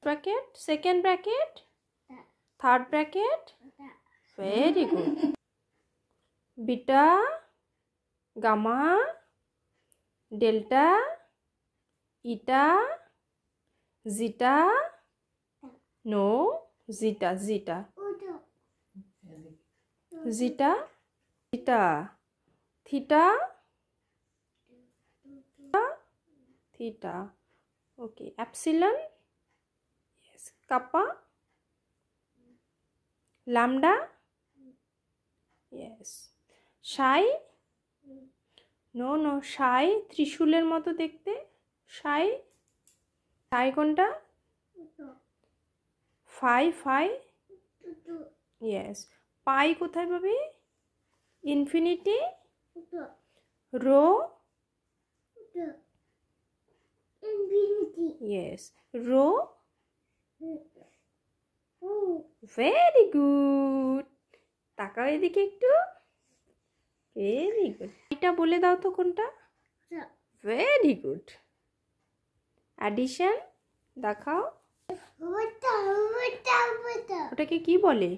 bracket, second bracket, third bracket. Very good. Beta, gamma, delta, eta, zeta. No, zeta, zeta. Zeta, theta, theta, theta. Okay, epsilon. Yes, kappa, lambda. Yes, psi. No, no, psi ত্রিশূলের মতো দেখতে. psi, psi কোনটা? phi, phi. Yes, pi কোথায় পাবি? Infinity, rho. Yes, rho. Very good. তাকাও এদিকে একটু. Very good. এটা বলে দাও তো কোনটা? Very good. Addition দেখাও. ওটাকে কি বলে?